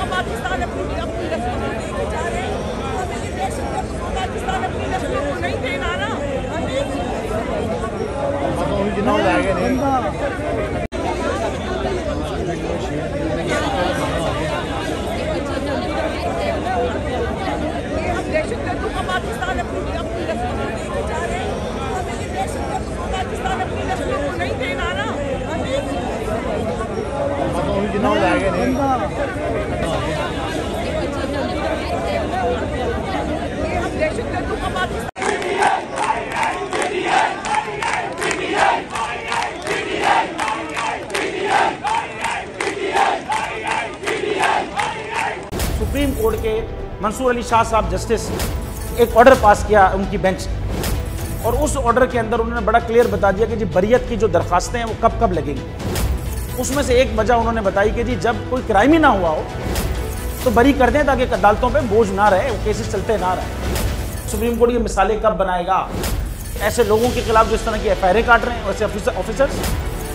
पाकिस्तान अपनी रिस्पॉन्सिबिलिटी चाह रहे हैं, हमें ये पाकिस्तान अपनी रिस्पॉन्सिबिलिटी को नहीं देना ना। पाकिस्तान अपनी रिस्पॉन्सिबिलिटी चाह रहे हैं, हमें ये पाकिस्तान अपनी रिस्पॉन्सिबिलिटी को नहीं देना ना। सुप्रीम कोर्ट के मंसूर अली शाह साहब जस्टिस एक ऑर्डर पास किया उनकी बेंच ने, और उस ऑर्डर के अंदर उन्होंने बड़ा क्लियर बता दिया कि जी बरियत की जो दरखास्तें हैं वो कब कब लगेंगी। उसमें से एक वजह उन्होंने बताई कि जी जब कोई क्राइम ही ना हुआ हो तो बरी कर दें, ताकि अदालतों पे बोझ ना रहे, वो केसेस चलते ना रहे। सुप्रीम कोर्ट ये मिसालें कब बनाएगा? ऐसे लोगों के खिलाफ जो इस तरह की एफआईआर काट रहे हैं, वैसे ऑफिसर्स,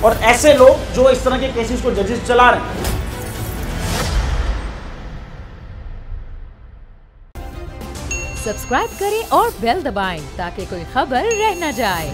और ऐसे लोग जो इस तरह के केसेस को जजेस चला रहे हैं। सब्सक्राइब करें और बेल दबाएं ताकि कोई खबर रह न जाए।